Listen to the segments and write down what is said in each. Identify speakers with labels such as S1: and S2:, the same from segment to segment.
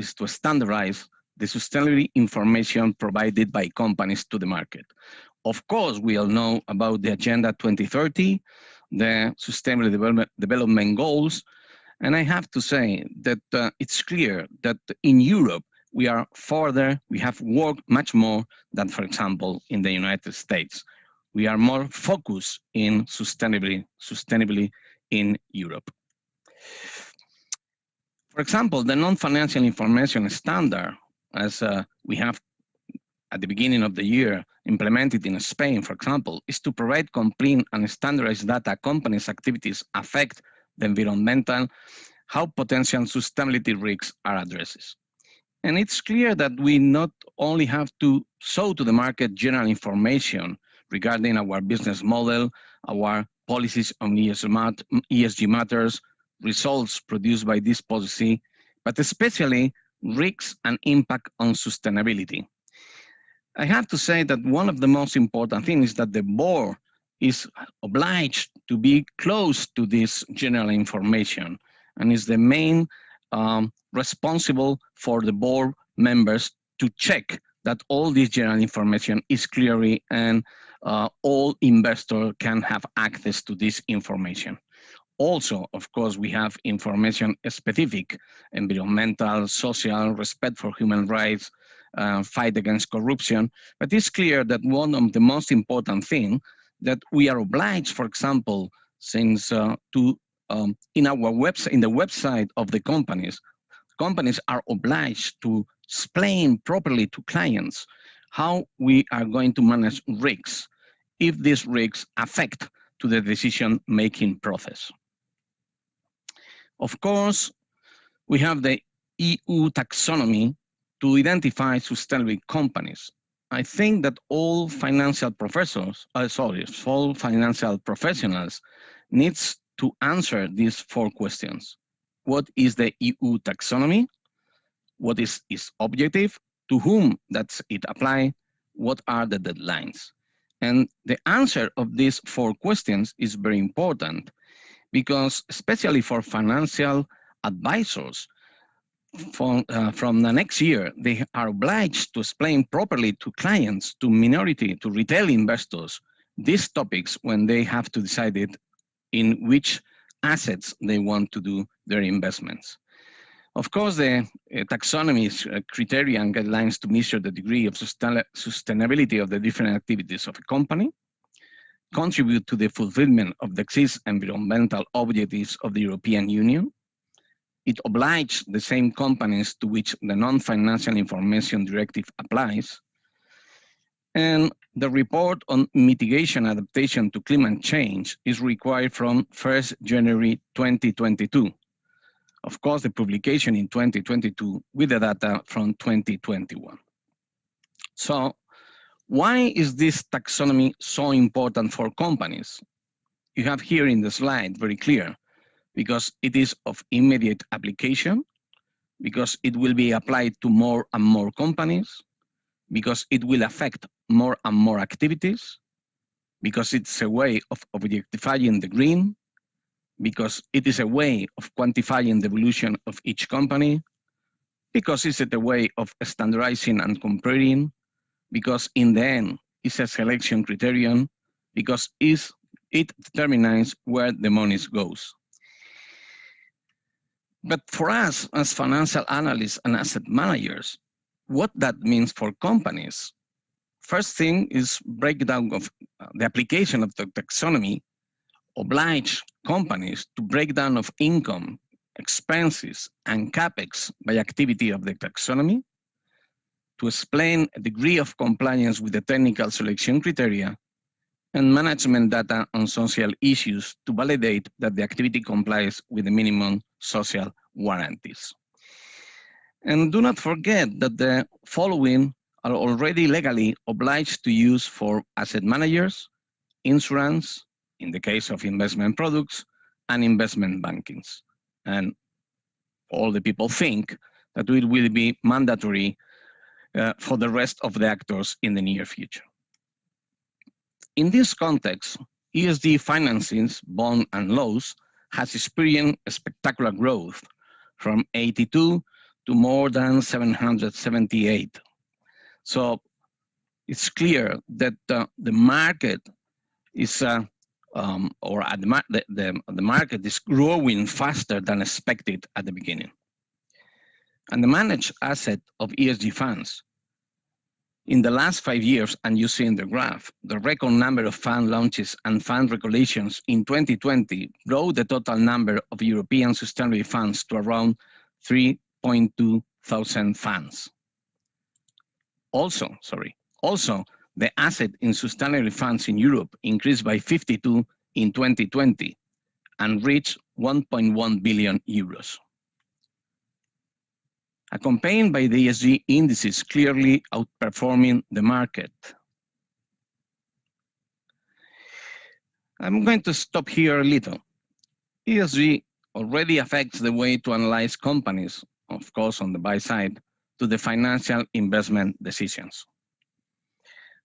S1: is to standardize the sustainability information provided by companies to the market. Of course, we all know about the Agenda 2030, the Sustainable Development Goals, and I have to say that it's clear that in Europe, we are further, we have worked much more than, for example, in the United States. We are more focused in sustainability in Europe. For example, the non-financial information standard, as we have at the beginning of the year implemented in Spain, for example, is to provide complete and standardized data companies' activities affect the environmental, how potential sustainability risks are addressed. And it's clear that we not only have to show to the market general information regarding our business model, our policies on ESG matters, results produced by this policy, but especially risks and impact on sustainability. I have to say that one of the most important things is that the board is obliged to be close to this general information and is the main responsible for the board members to check that all this general information is clearly and all investors can have access to this information. Also, of course, we have information specific, environmental, social, respect for human rights, fight against corruption, but it's clear that one of the most important things that we are obliged, for example, since in our website, in the website of the companies are obliged to explain properly to clients how we are going to manage risks if these risks affect to the decision-making process. Of course, we have the EU taxonomy to identify sustainable companies. I think that all financial professionals needs to answer these 4 questions. What is the EU taxonomy? What is its objective? To whom does it apply? What are the deadlines? And the answer of these 4 questions is very important because especially for financial advisors, from the next year, they are obliged to explain properly to clients, to minority, to retail investors, these topics when they have to decide it in which assets they want to do their investments. Of course, the taxonomy's criteria and guidelines to measure the degree of sustainability of the different activities of a company, contribute to the fulfillment of the existing environmental objectives of the European Union. It obliges the same companies to which the non-financial information directive applies. And the report on mitigation adaptation to climate change is required from 1st January 2022. Of course, the publication in 2022 with the data from 2021. So why is this taxonomy so important for companies? You have here in the slide very clear, because it is of immediate application, because it will be applied to more and more companies, because it will affect more and more activities, because it's a way of objectifying the green, because it is a way of quantifying the evolution of each company, because it's a way of standardizing and comparing, because in the end, it's a selection criterion, because it determines where the money goes. But for us as financial analysts and asset managers, what that means for companies, first thing is breakdown of the application of the taxonomy oblige companies to break down of income, expenses, and capex by activity of the taxonomy, to explain a degree of compliance with the technical selection criteria, and management data on social issues to validate that the activity complies with the minimum social warranties. And do not forget that the following are already legally obliged to use for asset managers, insurance, in the case of investment products, and investment bankings. And all the people think that it will be mandatory for the rest of the actors in the near future. In this context, ESG financings, bonds, and loans has experienced a spectacular growth from 82 to more than 778. So it's clear that the market is, the market is growing faster than expected at the beginning. And the managed asset of ESG funds, in the last 5 years, and you see in the graph, the record number of fund launches and fund regulations in 2020 brought the total number of European sustainability funds to around 3.2 thousand funds. Also, the asset in sustainability funds in Europe increased by 52 in 2020 and reached 1.1 billion euros. Accompanied by the ESG indices clearly outperforming the market. I'm going to stop here a little. ESG already affects the way to analyze companies, of course on the buy side, to the financial investment decisions.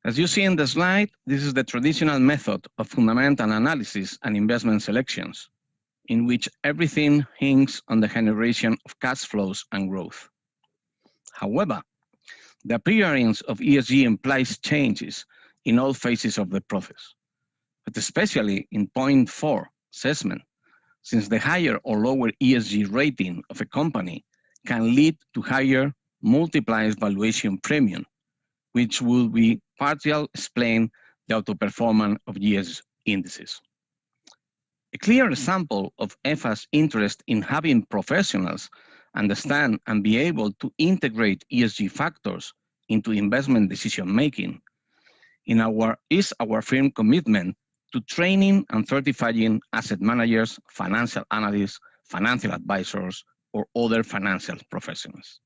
S1: As you see in the slide, this is the traditional method of fundamental analysis and investment selections, in which everything hinges on the generation of cash flows and growth. However, the appearance of ESG implies changes in all phases of the process, but especially in point 4, assessment, since the higher or lower ESG rating of a company can lead to higher multiplied valuation premium, which will be partially explain the outperformance of ESG indices. A clear example of EFA's interest in having professionals understand and be able to integrate ESG factors into investment decision-making is our firm commitment to training and certifying asset managers, financial analysts, financial advisors, or other financial professionals.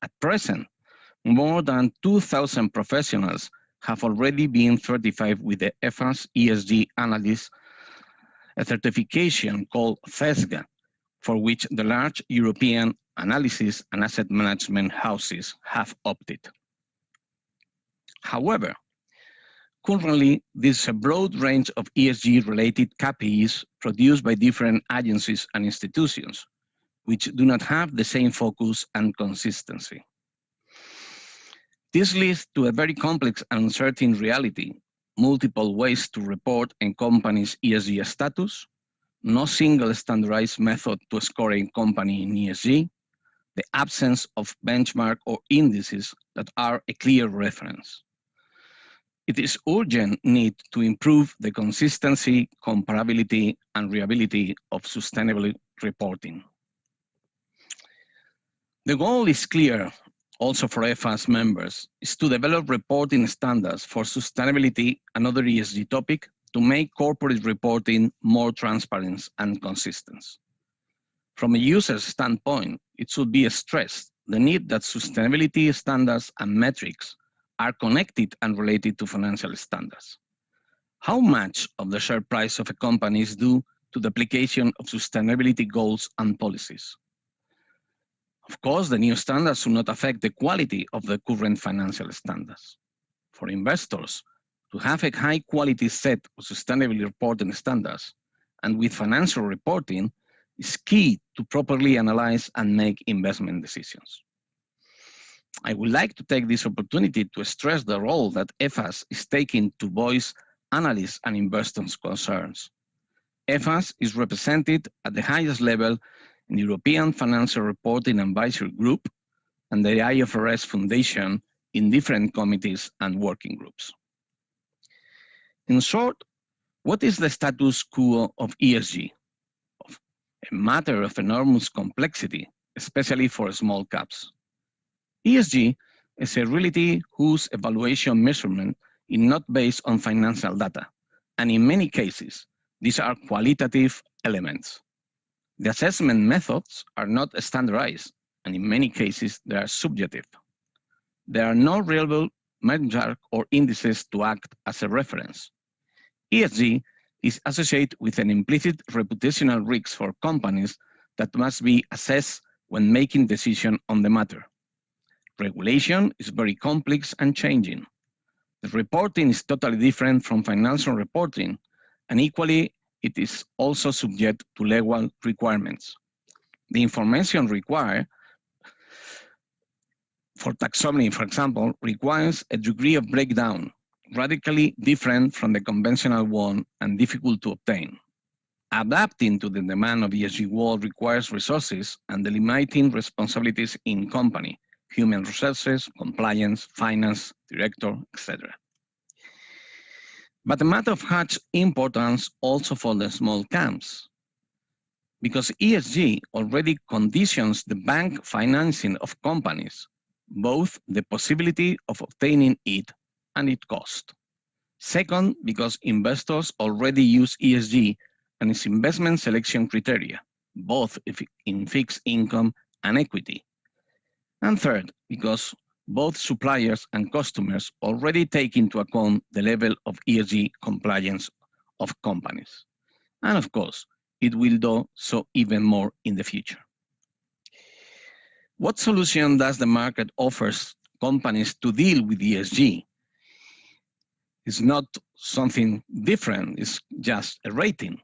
S1: At present, more than 2,000 professionals have already been certified with the EFA's ESG analyst, a certification called FESGA, for which the large European analysis and asset management houses have opted. However, currently, there's a broad range of ESG-related KPIs produced by different agencies and institutions, which do not have the same focus and consistency. This leads to a very complex and uncertain reality, multiple ways to report a company's ESG status, no single standardized method to score a company in ESG, the absence of benchmark or indices that are a clear reference. It is urgent need to improve the consistency, comparability, and reliability of sustainability reporting. The goal is clear, also for EFA's members, is to develop reporting standards for sustainability and other ESG topics to make corporate reporting more transparent and consistent. From a user's standpoint, it should be stressed the need that sustainability standards and metrics are connected and related to financial standards. How much of the share price of a company is due to the application of sustainability goals and policies? Of course, the new standards should not affect the quality of the current financial standards. For investors, to have a high-quality set of sustainability reporting standards and with financial reporting is key to properly analyze and make investment decisions. I would like to take this opportunity to stress the role that EFAS is taking to voice analysts and investors' concerns. EFAS is represented at the highest level in the European Financial Reporting Advisory Group and the IFRS Foundation in different committees and working groups. In short, what is the status quo of ESG? A matter of enormous complexity, especially for small caps. ESG is a reality whose evaluation measurement is not based on financial data, and in many cases, these are qualitative elements. The assessment methods are not standardized, and in many cases, they are subjective. There are no reliable benchmarks or indices to act as a reference. ESG is associated with an implicit reputational risk for companies that must be assessed when making decisions on the matter. Regulation is very complex and changing. The reporting is totally different from financial reporting, and equally, it is also subject to legal requirements. The information required for taxonomy, for example, requires a degree of breakdown, radically different from the conventional one and difficult to obtain. Adapting to the demand of ESG world requires resources and delimiting responsibilities in company, human resources, compliance, finance, director, etc. But the matter of such importance also for the small camps, because ESG already conditions the bank financing of companies, both the possibility of obtaining it and its cost. Second, because investors already use ESG and its investment selection criteria, both in fixed income and equity. And third, because both suppliers and customers already take into account the level of ESG compliance of companies. And of course, it will do so even more in the future. What solution does the market offer companies to deal with ESG? It's not something different, it's just a rating.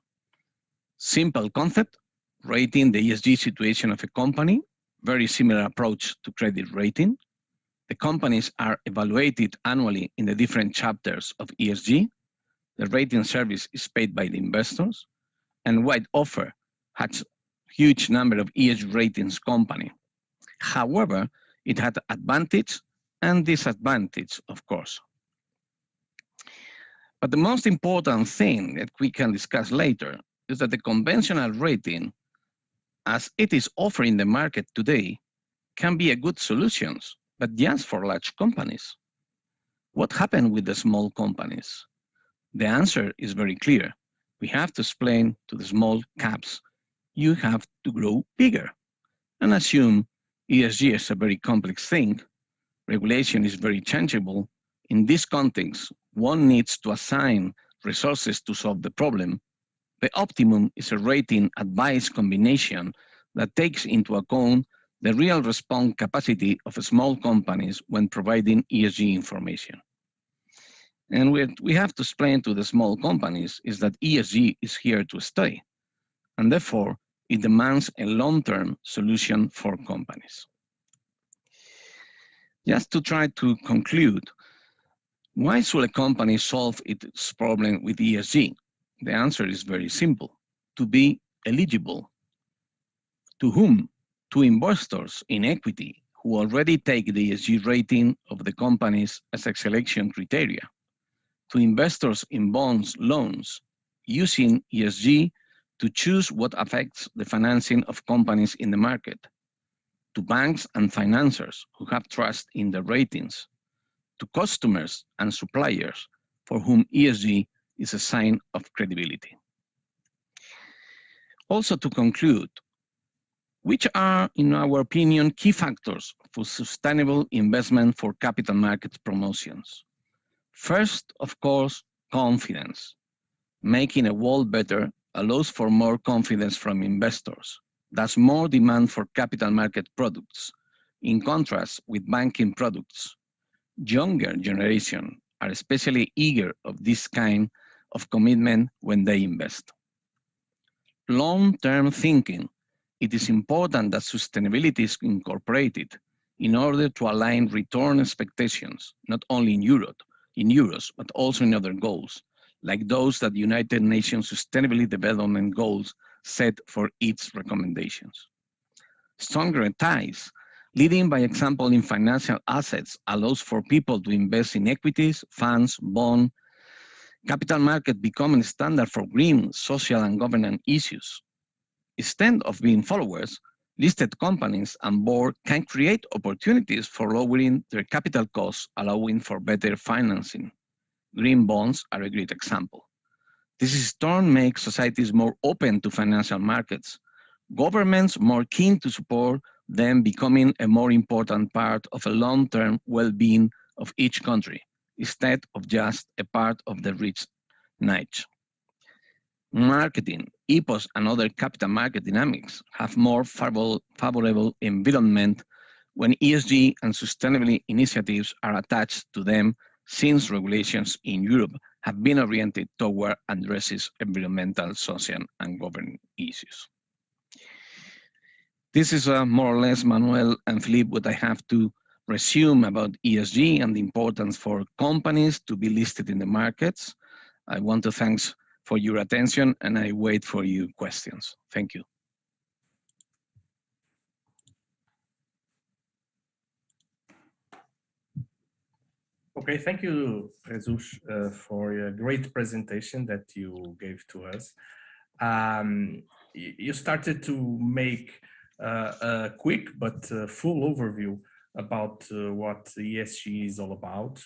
S1: Simple concept, rating the ESG situation of a company, very similar approach to credit rating. The companies are evaluated annually in the different chapters of ESG. The rating service is paid by the investors, and White offer has huge number of ESG ratings company. However, it had advantage and disadvantage, of course. But the most important thing that we can discuss later is that the conventional rating, as it is offered in the market today, can be a good solution, but just for large companies. What happened with the small companies? The answer is very clear. We have to explain to the small caps, you have to grow bigger and assume ESG is a very complex thing. Regulation is very changeable. In this context, one needs to assign resources to solve the problem. The optimum is a rating advice combination that takes into account the real response capacity of small companies when providing ESG information. And what we have to explain to the small companies is that ESG is here to stay, and therefore it demands a long-term solution for companies. Just to try to conclude, why should a company solve its problem with ESG? The answer is very simple: to be eligible. To whom? To investors in equity who already take the ESG rating of the companies as a selection criteria. To investors in bonds, loans, using ESG to choose what affects the financing of companies in the market. To banks and financiers who have trust in the ratings. To customers and suppliers for whom ESG is a sign of credibility. Also, to conclude, which are, in our opinion, key factors for sustainable investment for capital market promotions? First, of course, confidence. Making a world better allows for more confidence from investors. Thus, more demand for capital market products. In contrast with banking products, younger generation are especially eager of this kind of commitment when they invest. Long-term thinking. It is important that sustainability is incorporated in order to align return expectations, not only in euros, but also in other goals, like those that the United Nations Sustainable Development Goals set for its recommendations. Stronger ties. Leading by example in financial assets allows for people to invest in equities, funds, bonds. Capital market becoming standard for green, social, and governance issues. Instead of being followers, listed companies and board can create opportunities for lowering their capital costs, allowing for better financing. Green bonds are a great example. This in turn makes societies more open to financial markets, governments more keen to support them, becoming a more important part of a long-term well-being of each country, instead of just a part of the rich niche. Marketing, EPOS, and other capital market dynamics have more favorable environment when ESG and sustainability initiatives are attached to them, since regulations in Europe have been oriented toward addressing environmental, social, and governance issues. This is more or less, Manuel and Philippe, what I have to resume about ESG and the importance for companies to be listed in the markets. I want to thank for your attention, and I wait for your questions. Thank you.
S2: Okay, thank you, Jesus, for a great presentation that you gave to us. You started to make a quick but full overview about what ESG is all about,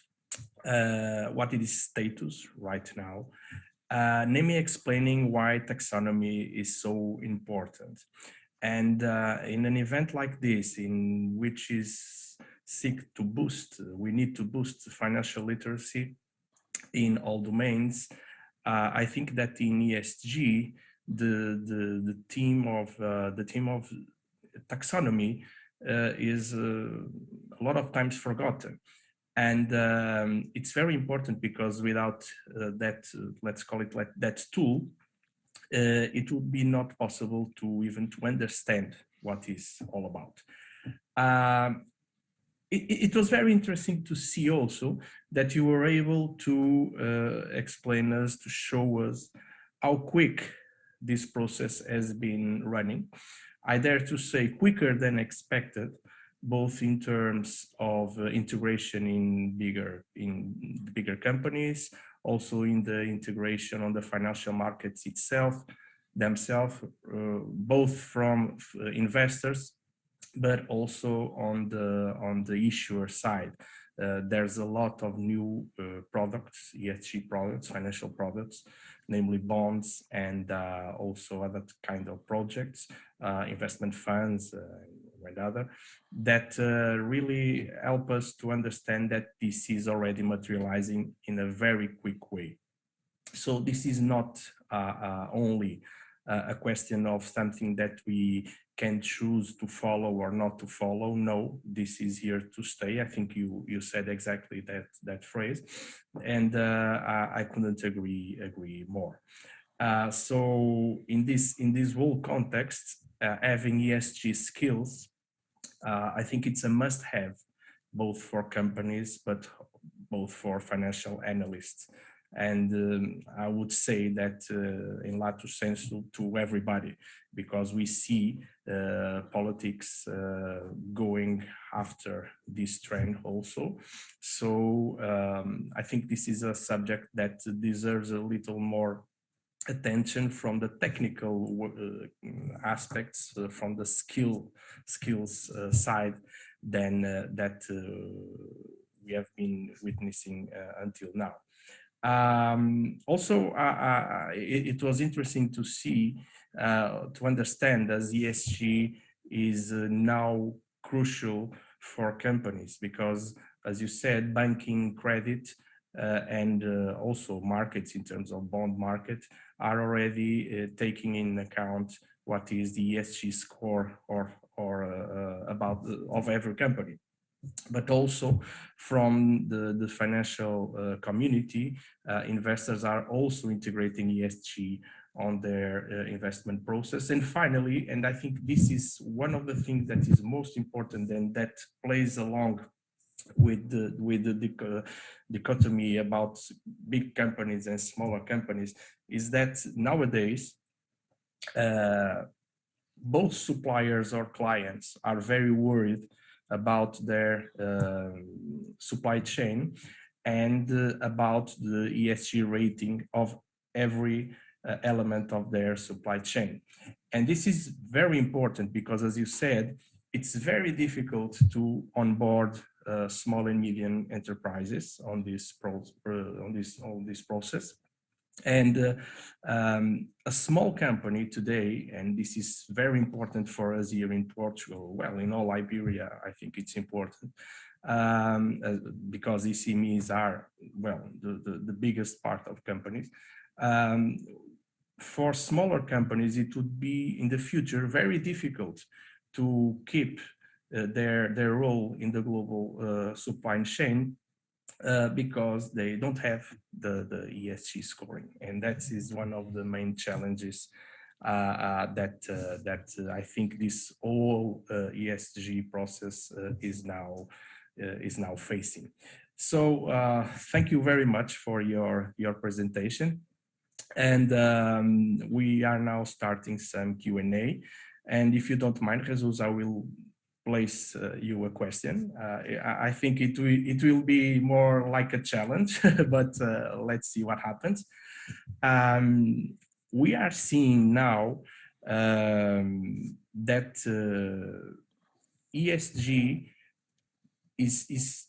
S2: what it is status right now, namely explaining why taxonomy is so important. And in an event like this, in which is seek to boost, we need to boost financial literacy in all domains. I think that in ESG, the theme of taxonomy is a lot of times forgotten, and it's very important because without that, let's call it like that tool, it would be not possible to even to understand what is all about. It was very interesting to see also that you were able to explain us, to show us how quick this process has been running. I dare to say quicker than expected, both in terms of integration in bigger companies, also in the integration on the financial markets themselves, both from investors, but also on the issuer side. There's a lot of new products, ESG products, financial products, namely bonds and also other kind of projects, investment funds and other, that really help us to understand that this is already materializing in a very quick way. So this is not only a question of something that we can choose to follow or not to follow. No, this is here to stay. I think you said exactly that phrase, and I couldn't agree more. So in this whole context, having ESG skills, I think it's a must-have, both for companies but both for financial analysts. And I would say that in lato sensu to everybody, because we see politics going after this trend also. So I think this is a subject that deserves a little more attention from the technical aspects, from the skills side than that we have been witnessing until now. Also, it was interesting to see, to understand as ESG is now crucial for companies because, as you said, banking, credit, and also markets in terms of bond market are already taking in account what is the ESG score or about of every company. But also from the financial community, investors are also integrating ESG on their investment process. And finally, and I think this is one of the things that is most important and that plays along with the dichotomy about big companies and smaller companies, is that nowadays both suppliers or clients are very worried about their supply chain and about the ESG rating of every element of their supply chain. And this is very important because, as you said, it's very difficult to onboard small and medium enterprises on this process. And a small company today, and this is very important for us here in Portugal, well, in all Iberia, I think it's important, because SMEs are, well, the biggest part of companies. For smaller companies, it would be in the future very difficult to keep their role in the global supply chain because they don't have the ESG scoring, and that is one of the main challenges that I think this whole ESG process is now is now facing. So thank you very much for your presentation. And we are now starting some Q&A. And if you don't mind, Jesus, I will place you a question. I think it will be more like a challenge, but let's see what happens. We are seeing now that ESG is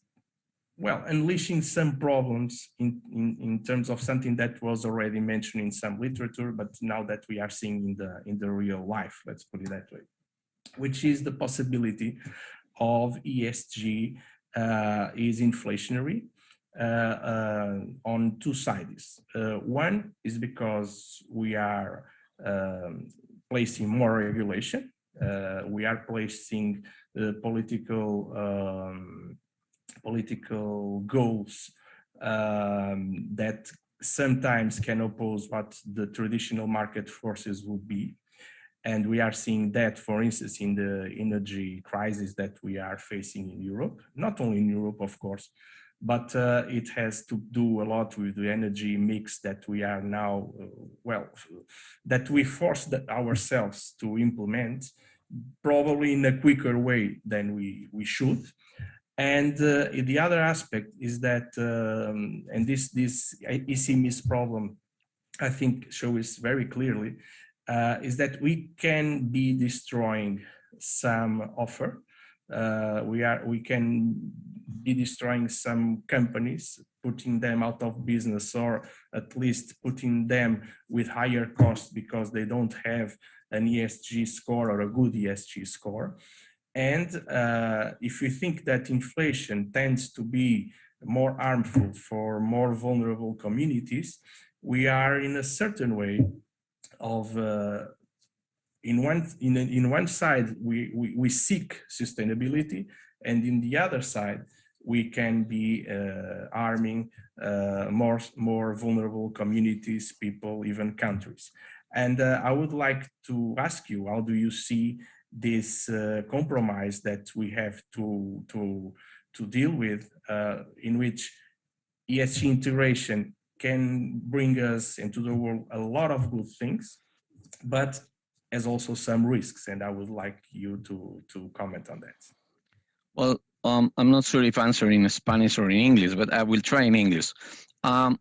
S2: well, unleashing some problems in terms of something that was already mentioned in some literature, but now that we are seeing in the real life, let's put it that way, which is the possibility of ESG is inflationary on two sides. One is because we are placing more regulation. We are placing political goals that sometimes can oppose what the traditional market forces would be. And we are seeing that, for instance, in the energy crisis that we are facing in Europe, not only in Europe, of course, but it has to do a lot with the energy mix that we are now, that we forced ourselves to implement, probably in a quicker way than we should. And the other aspect is that, and this ECMIS problem, I think, shows very clearly, is that we can be destroying some offer. We can be destroying some companies, putting them out of business, or at least putting them with higher costs because they don't have an ESG score or a good ESG score. And if we think that inflation tends to be more harmful for more vulnerable communities, we are in a certain way of in one side we seek sustainability, and in the other side we can be harming more vulnerable communities, people, even countries. And I would like to ask you, how do you see this compromise that we have to deal with, in which ESG integration can bring us into the world a lot of good things, but has also some risks? And I would like you to comment on that.
S1: Well, I'm not sure if answering in Spanish or in English, but I will try in English. The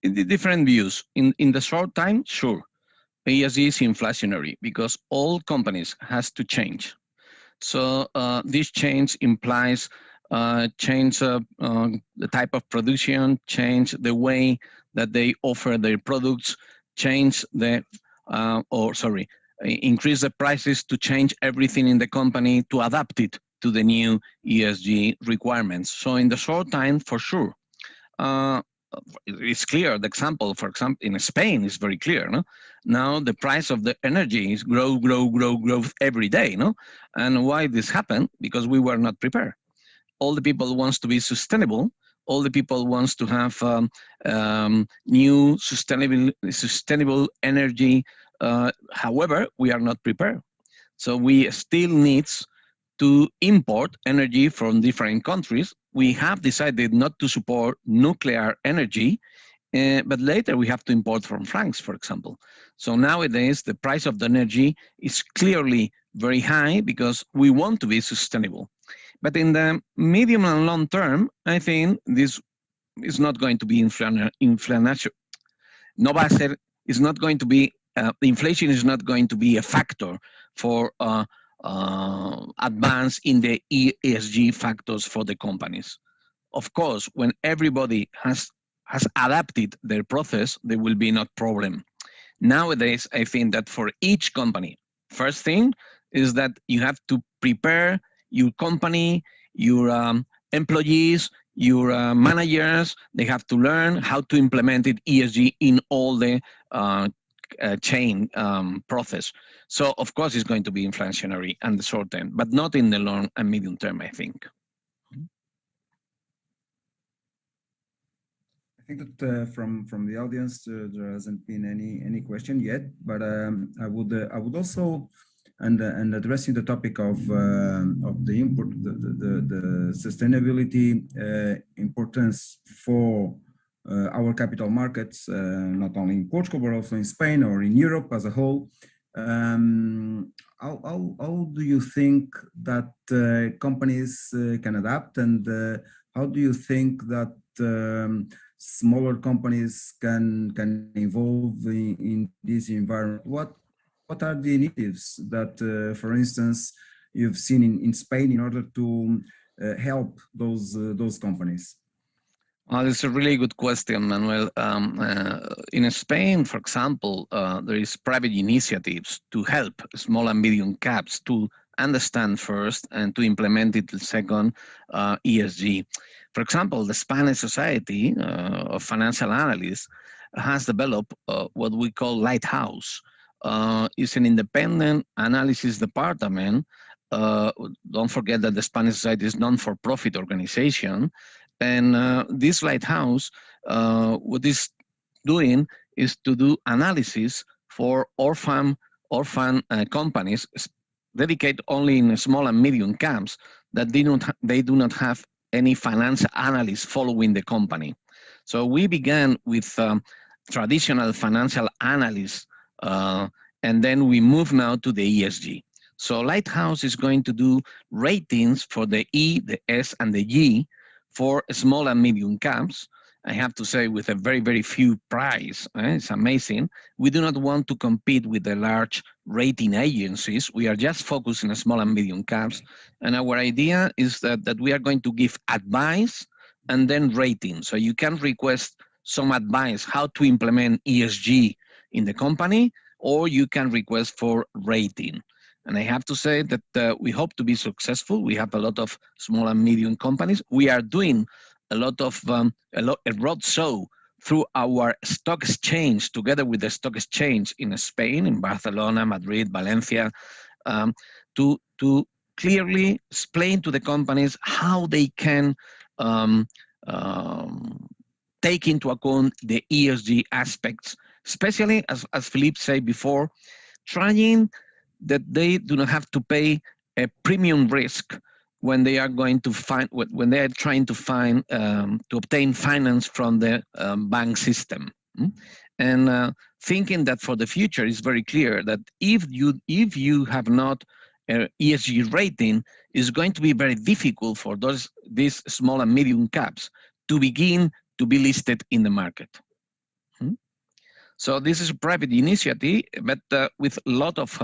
S1: different views. In the short time, sure, ESG is inflationary because all companies has to change. So this change implies change the type of production, change the way that they offer their products, change the, increase the prices to change everything in the company to adapt it to the new ESG requirements. So in the short time, for sure. It's clear, the example, for example, in Spain is very clear. No? Now the price of the energy is grow every day. No? And why this happened? Because we were not prepared. All the people wants to be sustainable. All the people wants to have new sustainable energy. However, we are not prepared. So we still need to import energy from different countries. We have decided not to support nuclear energy, but later we have to import from France, for example. So nowadays, the price of the energy is clearly very high because we want to be sustainable. But in the medium and long term, I think this is not going to be inflation. Is not going to be, inflation is not going to be a factor for advance in the ESG factors for the companies. Of course, when everybody has adapted their process, there will be no problem. Nowadays, I think that for each company, first thing is that you have to prepare your company, your employees, your managers. They have to learn how to implement it ESG in all the chain process. So of course it's going to be inflationary in the short term, but not in the long and medium term, I think.
S3: I think that from the audience there hasn't been any question yet, but I would also and addressing the topic of the sustainability importance for our capital markets, not only in Portugal but also in Spain or in Europe as a whole. How do you think that companies can adapt, and how do you think that smaller companies can evolve in this environment? What are the initiatives that, for instance, you've seen in Spain in order to help those companies?
S1: Well, it's a really good question, Manuel. In Spain, for example, there is private initiatives to help small and medium caps to understand first and to implement it second ESG. For example, the Spanish Society of Financial Analysts has developed what we call Lighthouse. It's an independent analysis department. Don't forget that the Spanish Society is non-for-profit organization. And this Lighthouse, what it's doing is to do analysis for orphan companies, dedicated only in small and medium caps that they do not have any financial analyst following the company. So we began with traditional financial analysts, and then we move now to the ESG. So Lighthouse is going to do ratings for the E, the S, and the G for small and medium caps. I have to say, with a very, very few price, it's amazing. We do not want to compete with the large rating agencies. We are just focusing on small and medium caps. And our idea is that we are going to give advice and then rating. So you can request some advice how to implement ESG in the company, or you can request for rating. And I have to say that we hope to be successful. We have a lot of small and medium companies. We are doing a lot of a roadshow through our stock exchange, together with the stock exchange in Spain, in Barcelona, Madrid, Valencia, to clearly explain to the companies how they can take into account the ESG aspects, especially, as Philippe said before, trying that they do not have to pay a premium risk when they are going to when they are trying to to obtain finance from the bank system. And thinking that for the future, is very clear that if you have not an ESG rating, it's going to be very difficult for these small and medium caps to begin to be listed in the market. So this is a private initiative, but with a lot of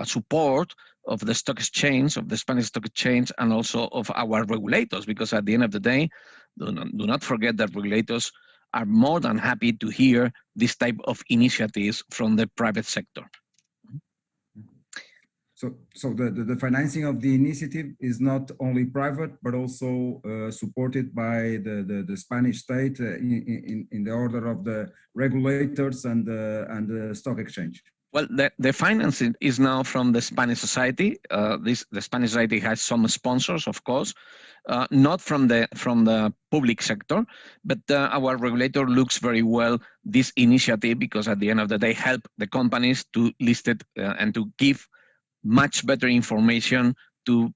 S1: support of the stock exchange, of the Spanish stock exchange, and also of our regulators, because at the end of the day, do not forget that regulators are more than happy to hear this type of initiatives from the private sector.
S3: So the financing of the initiative is not only private, but also supported by the Spanish state in the order of the regulators and the stock exchange.
S1: Well, the financing is now from the Spanish Society. The Spanish Society has some sponsors, of course, not from the public sector, but our regulator looks very well this initiative, because at the end of the day, help the companies to list it and to give much better information to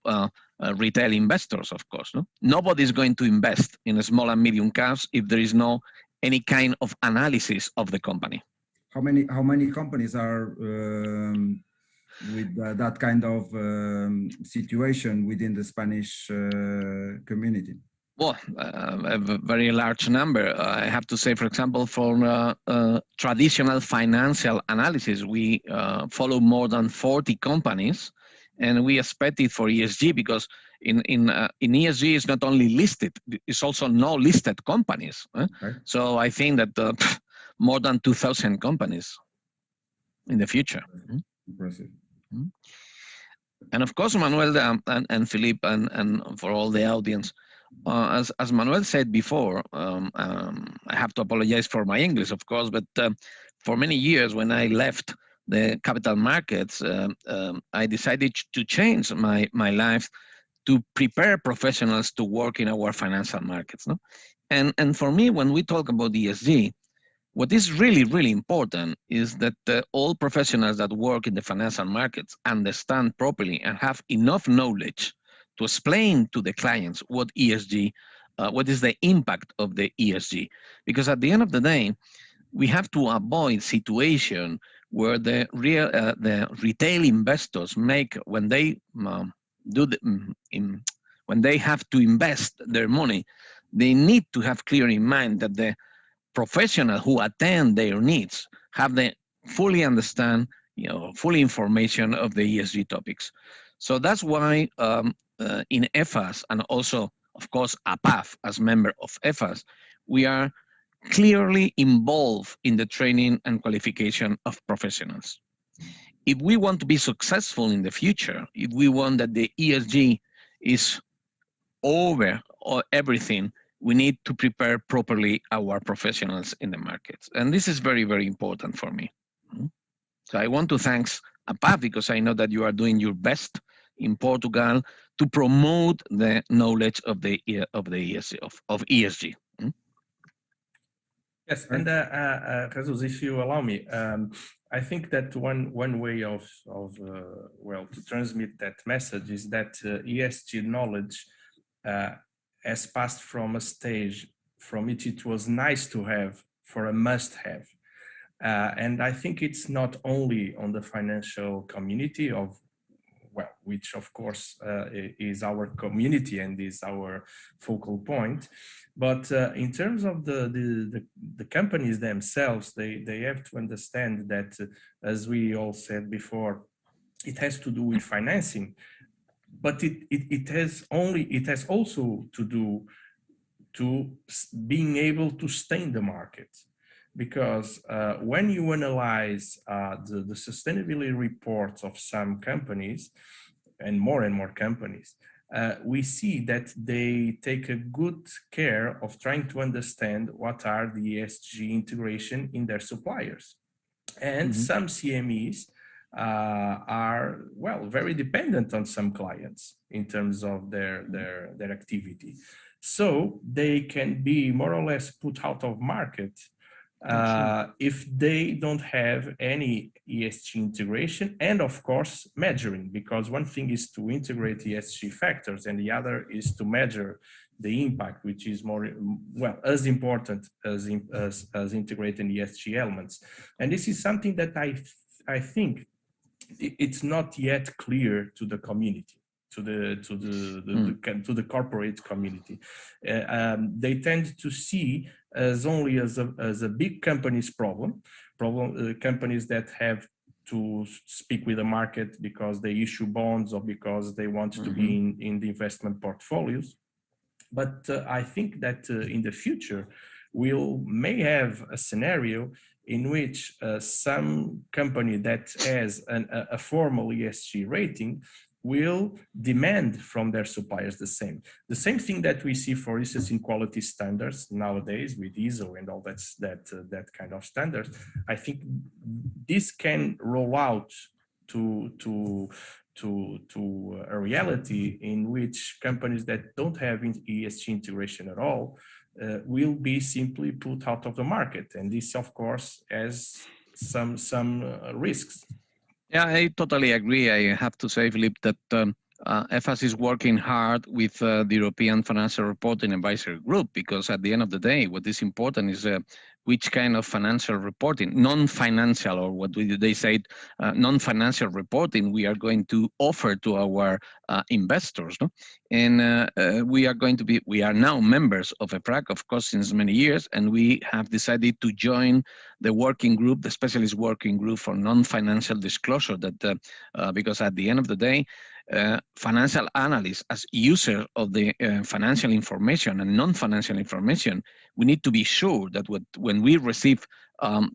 S1: retail investors, of course. No? Nobody is going to invest in a small and medium caps if there is no any kind of analysis of the company.
S3: How many companies are with that kind of situation within the Spanish community?
S1: Well, a very large number. I have to say, for example, for traditional financial analysis, we follow more than 40 companies, and we expect it for ESG, because in ESG it's not only listed, it's also no listed companies. Okay. So I think that more than 2,000 companies in the future.
S3: Impressive.
S1: And of course, Manuel and Philippe, and for all the audience, as Manuel said before, I have to apologize for my English, of course, but for many years when I left the capital markets, I decided to change my life to prepare professionals to work in our financial markets. No? And for me, when we talk about ESG, What is really, really important is that all professionals that work in the financial markets understand properly and have enough knowledge to explain to the clients what ESG, what is the impact of the ESG. Because at the end of the day, we have to avoid situation where the retail investors make, when they when they have to invest their money, they need to have clear in mind that the professionals who attend their needs have the fully understand, fully information of the ESG topics. So that's why in EFAS, and also, of course, APAF as member of EFAS, we are clearly involved in the training and qualification of professionals. If we want to be successful in the future, if we want that the ESG is over or everything, we need to prepare properly our professionals in the markets. And this is very, very important for me. So I want to thank APAF, because I know that you are doing your best in Portugal to promote the knowledge of the ESG, of ESG.
S2: Yes, and Jesus, if you allow me, I think that one way of well, to transmit that message is that ESG knowledge has passed from a stage from which it was nice to have for a must-have. And I think it's not only on the financial community of, well, which of course is our community and is our focal point, but in terms of the companies themselves, they have to understand that, as we all said before, it has to do with financing, but it has also to do to being able to stay in the market. Because when you analyze the sustainability reports of some companies, and more companies, we see that they take a good care of trying to understand what are the ESG integration in their suppliers. And some CMEs are, well, very dependent on some clients in terms of their activity. So they can be more or less put out of market if they don't have any ESG integration, and of course measuring, because one thing is to integrate ESG factors and the other is to measure the impact, which is more, well, as important as integrating ESG elements. And this is something that I think it's not yet clear to the community, to the corporate community. They tend to see as only as a big company's problem, companies that have to speak with the market because they issue bonds or because they want to be in the investment portfolios. But I think that in the future, we may have a scenario in which some company that has a formal ESG rating will demand from their suppliers the same thing that we see, for instance, in quality standards nowadays with ISO and all that kind of standards. I think this can roll out to a reality in which companies that don't have ESG integration at all will be simply put out of the market, and this, of course, has some risks.
S1: Yeah, I totally agree. I have to say, Philippe, that EFAS is working hard with the European Financial Reporting Advisory Group, because at the end of the day, what is important is which kind of financial reporting, non-financial, or what they say, non-financial reporting we are going to offer to our investors. No? And we are now members of EPRAC, of course, since many years, and we have decided to join the working group, the specialist working group for non-financial disclosure, that because at the end of the day, financial analysts, as user of the financial information and non-financial information, we need to be sure that when we receive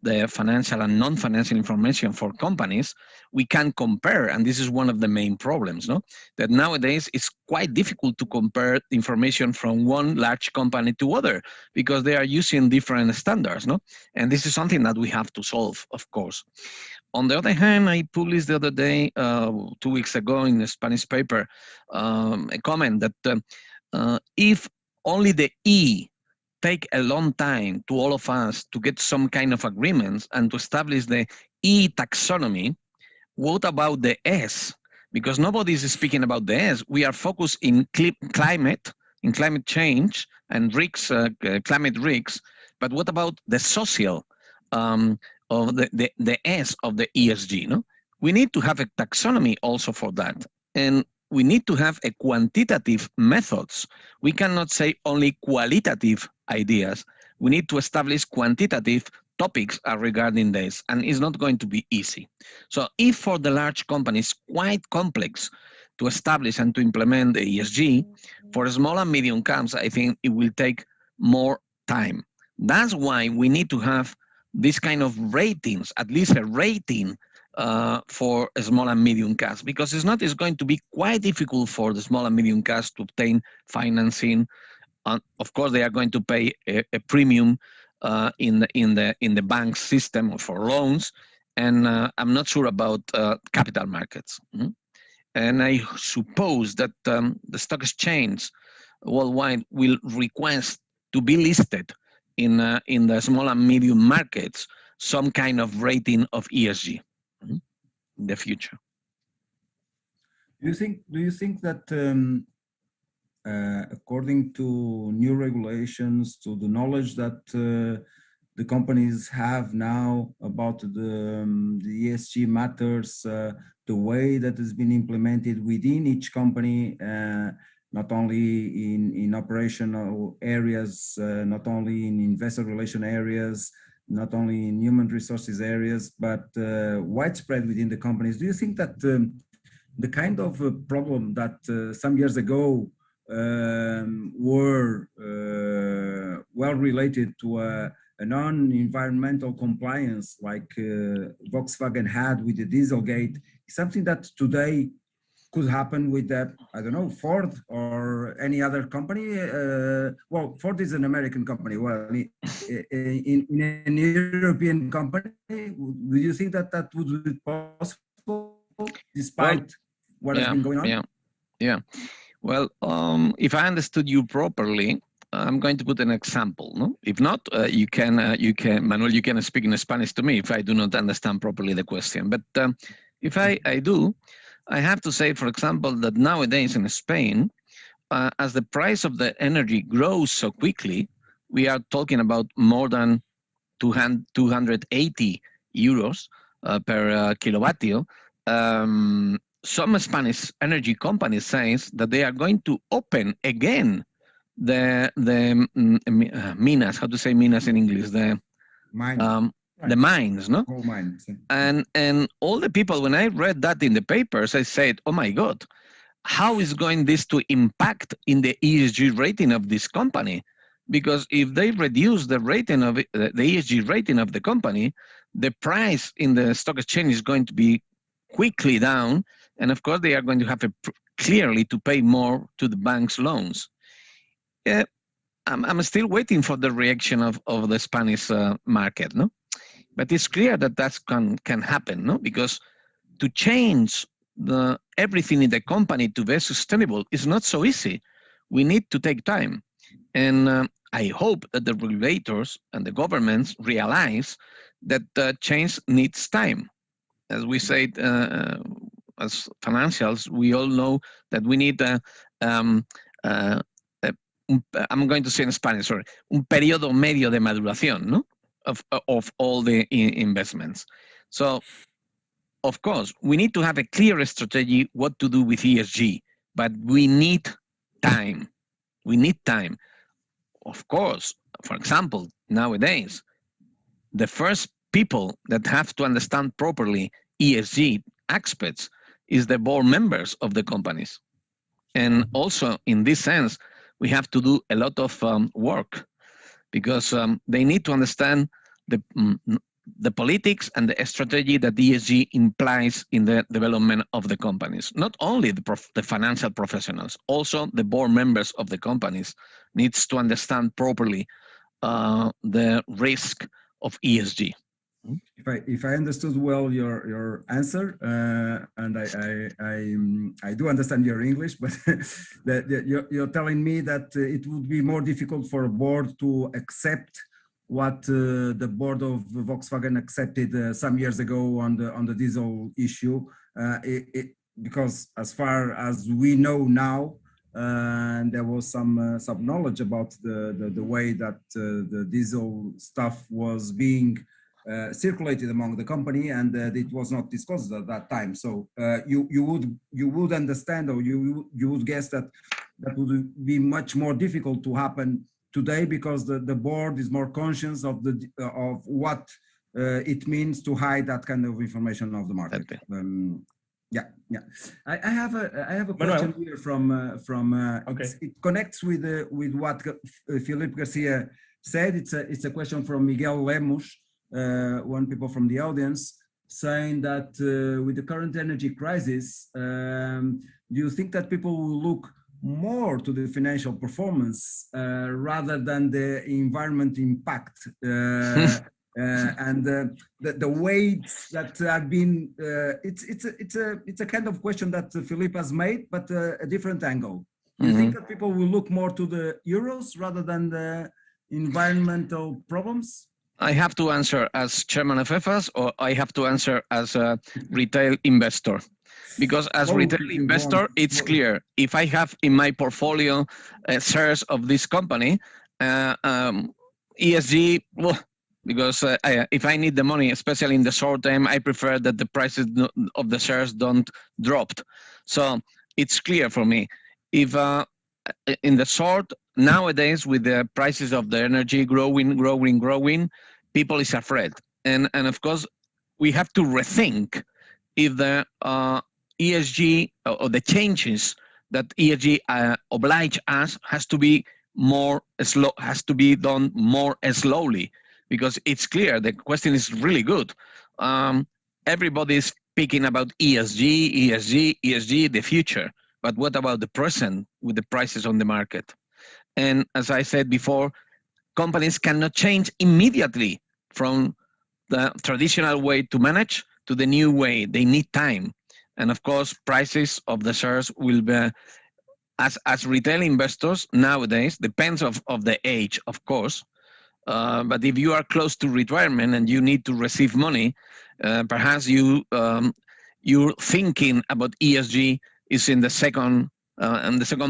S1: the financial and non-financial information for companies, we can compare. And this is one of the main problems, no? That nowadays it's quite difficult to compare information from one large company to other, because they are using different standards, no? And this is something that we have to solve, of course. On the other hand, I published the other day, 2 weeks ago in a Spanish paper, a comment that if only the E take a long time to all of us to get some kind of agreements and to establish the E taxonomy, what about the S? Because nobody is speaking about the S. We are focused in climate change and risks, climate risks. But what about the social of the S of the ESG? No, we need to have a taxonomy also for that, and we need to have a quantitative methods. We cannot say only qualitative ideas. We need to establish quantitative topics regarding this, and it's not going to be easy. So if for the large companies quite complex to establish and to implement the ESG, for small and medium camps, I think it will take more time. That's why we need to have this kind of ratings, at least a rating for small and medium caps, because it's going to be quite difficult for the small and medium caps to obtain financing. Of course, they are going to pay a premium in the bank system for loans, and I'm not sure about capital markets. And I suppose that the stock exchange worldwide will request to be listed in the small and medium markets some kind of rating of ESG in the future.
S3: Do you think that according to new regulations, to the knowledge that the companies have now about the ESG matters, the way that has been implemented within each company, not only in operational areas, not only in investor relation areas, not only in human resources areas, but widespread within the companies? Do you think that the kind of problem that some years ago were well related to a non-environmental compliance like Volkswagen had with the Dieselgate, is something that today could happen with that, I don't know, Ford or any other company? Well, Ford is an American company. Well, in an European company, would you think that that would be possible despite what has been going on?
S1: Yeah. Well, if I understood you properly, I'm going to put an example. No? If not, you can, Manuel, you can speak in Spanish to me if I do not understand properly the question. But if I do, I have to say, for example, that nowadays in Spain, as the price of the energy grows so quickly, we are talking about more than 280 euros per kilowatt. Some Spanish energy companies say that they are going to open again the minas. How to say minas in English? The mines. The mines, no?
S3: Coal mines.
S1: And all the people, when I read that in the papers, I said, "Oh my God, how is going this to impact in the ESG rating of this company?" Because if they reduce the rating of the ESG rating of the company, the price in the stock exchange is going to be quickly down, and of course they are going to have clearly to pay more to the bank's loans. I'm still waiting for the reaction of the Spanish market, no? But it's clear that that can happen, no? Because to change everything in the company to be sustainable is not so easy. We need to take time. And I hope that the regulators and the governments realize that change needs time. As we said, as financials, we all know that we need I'm going to say in Spanish, sorry, un periodo medio de maduración, no? Of all the investments. So, of course, we need to have a clear strategy what to do with ESG, but we need time. We need time. Of course, for example, nowadays, the first people that have to understand properly ESG aspects is the board members of the companies. And also, in this sense, we have to do a lot of work because they need to understand the politics and the strategy that ESG implies in the development of the companies. Not only the financial professionals, also the board members of the companies needs to understand properly the risk of ESG.
S3: If I understood well your answer, and I do understand your English, but you're telling me that it would be more difficult for a board to accept what the board of Volkswagen accepted some years ago on the diesel issue, because as far as we know now, there was some knowledge about the way that the diesel stuff was being circulated among the company, and it was not discussed at that time. So you would understand, or you would guess that would be much more difficult to happen today, because the board is more conscious of what it means to hide that kind of information of the market. Yeah. I have a question here from
S2: okay.
S3: it connects with what Felipe Garcia said. It's a question from Miguel Lemos, one people from the audience, saying that with the current energy crisis, do you think that people will look more to the financial performance rather than the environment impact? And the weights that have been, it's a kind of question that Philippe has made, but a different angle. Do you think that people will look more to the euros rather than the environmental problems?
S1: I have to answer as chairman of EFAS, or I have to answer as a retail investor? Because as retail investor, it's clear. If I have in my portfolio shares of this company, ESG, well, because if I need the money, especially in the short term, I prefer that the prices of the shares don't drop. So it's clear for me. If in the short, nowadays with the prices of the energy growing, people is afraid. And of course, we have to rethink if the ESG or the changes that ESG oblige us has to be more slow, has to be done more slowly, because it's clear the question is really good. Everybody's speaking about ESG, the future, but what about the present with the prices on the market? And as I said before, companies cannot change immediately from the traditional way to manage to the new way. They need time. And of course, prices of the shares will be, as retail investors nowadays, depends of the age, of course. But if you are close to retirement and you need to receive money, perhaps you're thinking about ESG is in the second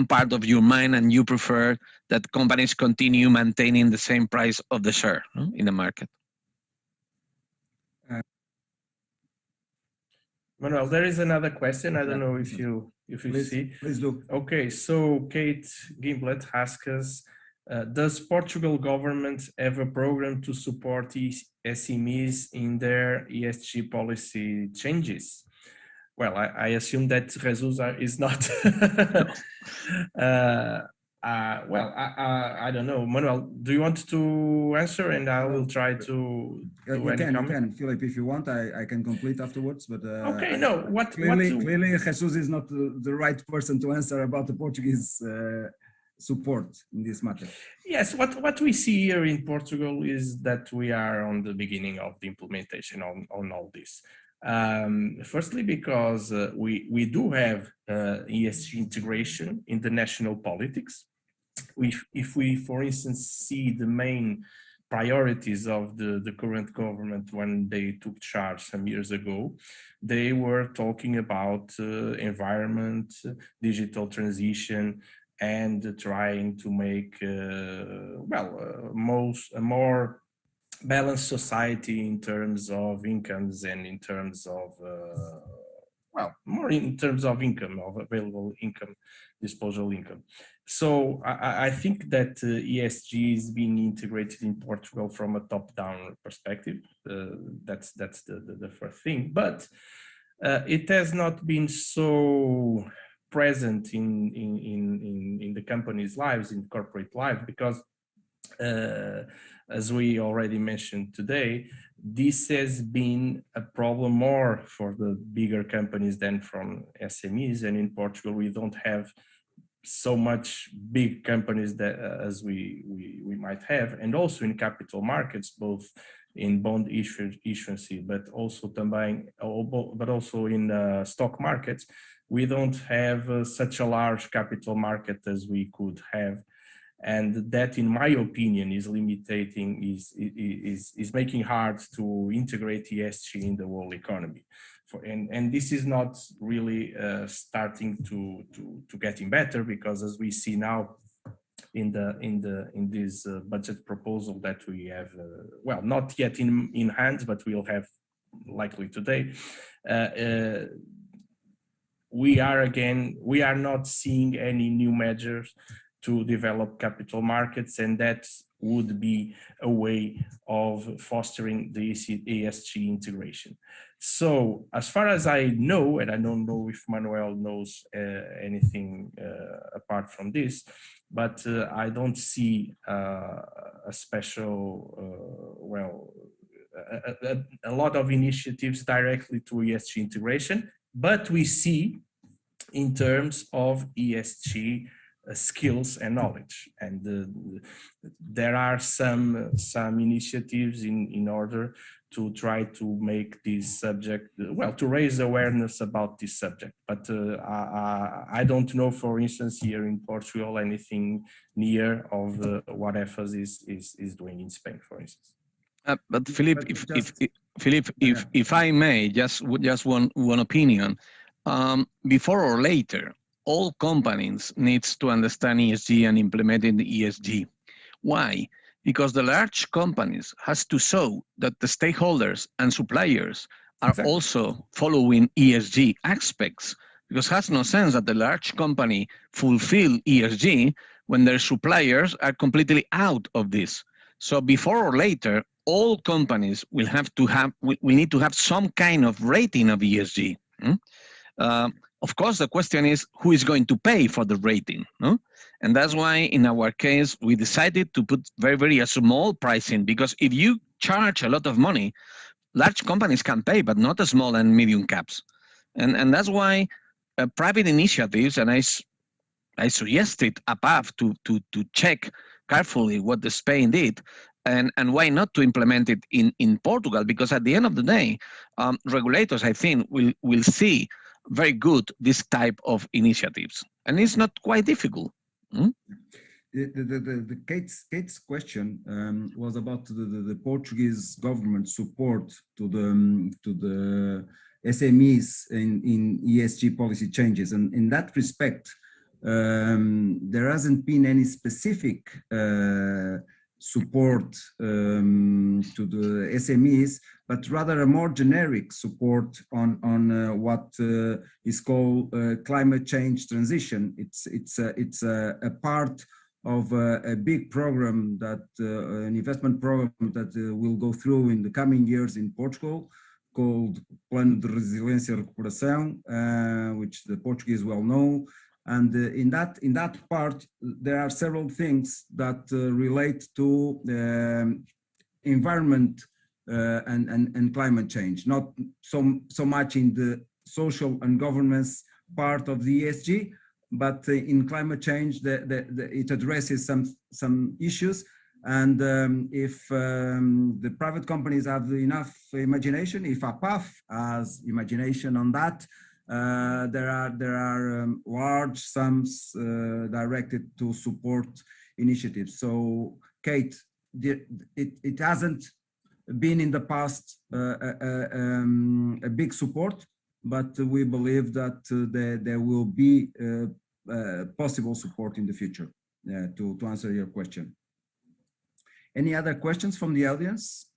S1: part of your mind, and you prefer that companies continue maintaining the same price of the share in the market.
S2: Manuel, there is another question. I don't know if you see.
S3: Please do.
S2: Okay, so Kate Gimblet asks us, does Portugal government have a program to support SMEs in their ESG policy changes? Well, I assume that Jesus is not. Well, I don't know. Manuel, do you want to answer, and I will try to
S3: You can, Philip, if you want. I can complete afterwards. But
S2: okay, no.
S3: Clearly, Jesus is not the right person to answer about the Portuguese support in this matter.
S2: Yes, what we see here in Portugal is that we are on the beginning of the implementation on all this. Firstly, because we do have ESG integration in the national politics. If we, for instance, see the main priorities of the current government when they took charge some years ago, they were talking about environment, digital transition, and trying to make a more balanced society in terms of incomes and in terms of more in terms of income, of available income, disposable income. So I think that ESG is being integrated in Portugal from a top-down perspective. That's the first thing, but it has not been so present in the company's lives, in corporate life, because as we already mentioned today, this has been a problem more for the bigger companies than from SMEs. And in Portugal, we don't have so much big companies that as we might have. And also in capital markets, both in bond issuance, but also in stock markets, we don't have such a large capital market as we could have. And that, in my opinion, is limiting, is making hard to integrate ESG in the whole economy. And this is not really starting to getting better, because as we see now in this budget proposal that we have, well, not yet in hand, but we'll have likely today, we are not seeing any new measures to develop capital markets, and that would be a way of fostering the ESG integration. So as far as I know, and I don't know if Manuel knows anything apart from this, but I don't see a special, a lot of initiatives directly to ESG integration, but we see in terms of ESG skills and knowledge, and there are some initiatives in order to try to make this subject, well, to raise awareness about this subject. But I don't know, for instance, here in Portugal, anything near of what EFAS is doing in Spain, for instance.
S1: But Philippe, if I may, just one opinion. Before or later, all companies needs to understand ESG and implement the ESG. Why? Because the large companies has to show that the stakeholders and suppliers are also following ESG aspects, because it has no sense that the large company fulfill ESG when their suppliers are completely out of this. So before or later, all companies will need to have some kind of rating of ESG. Of course, the question is who is going to pay for the rating, no? And that's why in our case, we decided to put very small pricing, because if you charge a lot of money, large companies can pay, but not the small and medium caps. And that's why private initiatives, and I suggested APAF to check carefully what the Spain did, and why not to implement it in Portugal, because at the end of the day, regulators, I think, will see very good this type of initiatives, and it's not quite difficult.
S3: The Kate's question was about the Portuguese government support to the SMEs in ESG policy changes, and in that respect, there hasn't been any specific support to the SMEs, but rather a more generic support on what is called climate change transition. It's a part of a big program that an investment program that will go through in the coming years in Portugal, called Plano de Resiliência e Recuperação, which the Portuguese well know. And in that part, there are several things that relate to environment and climate change, not so much in the social and governance part of the ESG, but in climate change, it addresses some issues. And if the private companies have enough imagination, if APAF has imagination on that, there are large sums directed to support initiatives. So, Kate, it hasn't been in the past a big support, but we believe that there will be possible support in the future to answer your question. Any other questions from the audience?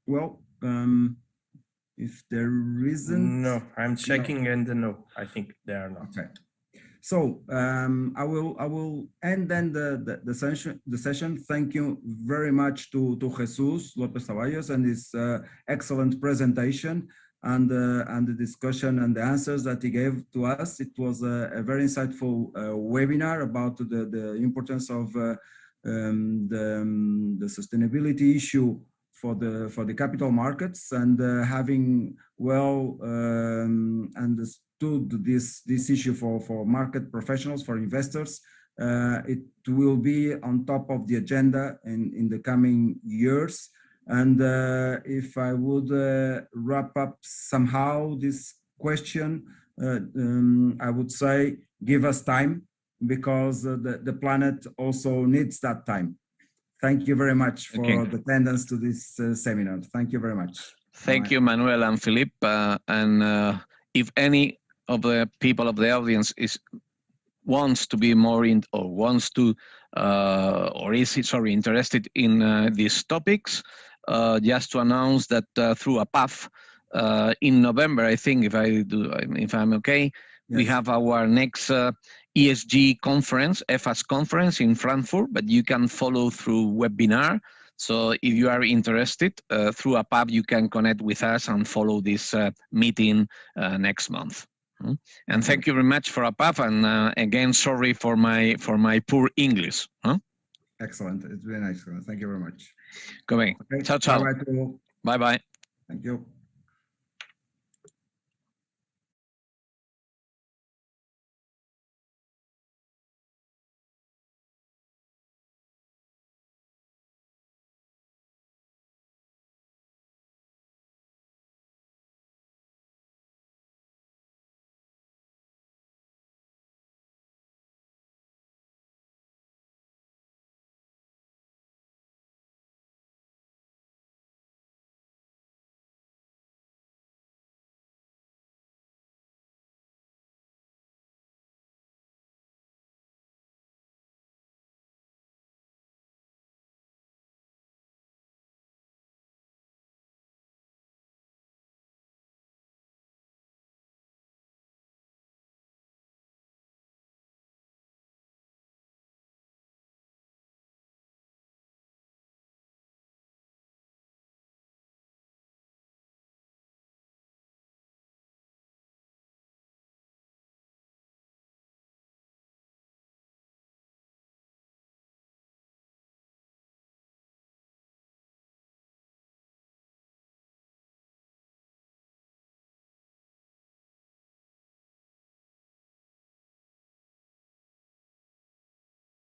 S3: Well, if there isn't...
S2: No, I'm checking, and no, I think there are not.
S3: Okay. So I will end then the session. Thank you very much to Jesus Lopez Ceballos and his excellent presentation and the discussion and the answers that he gave to us. It was a very insightful webinar about the importance of the sustainability issue for the capital markets, and having well understood this issue for market professionals, for investors, It will be on top of the agenda in the coming years. And if I would wrap up somehow this question, I would say, give us time, because the planet also needs that time. Thank you very much for the attendance to this seminar. Thank you very much.
S1: Thank you, Manuel and Philippe. And if any of the people of the audience wants to be more in, or wants to, or is interested in these topics, just to announce that through APAF in November, I think, if I'm okay, yes, we have our next ESG conference, EFAS conference in Frankfurt, but you can follow through webinar. So if you are interested through APAF, you can connect with us and follow this meeting next month. And thank you very much for APAF, and again, sorry for my poor English.
S3: Excellent, it's been excellent. Thank you very much.
S1: Go ahead. Okay. Ciao, ciao.
S3: Bye-bye.
S1: Bye-bye.
S3: Thank you.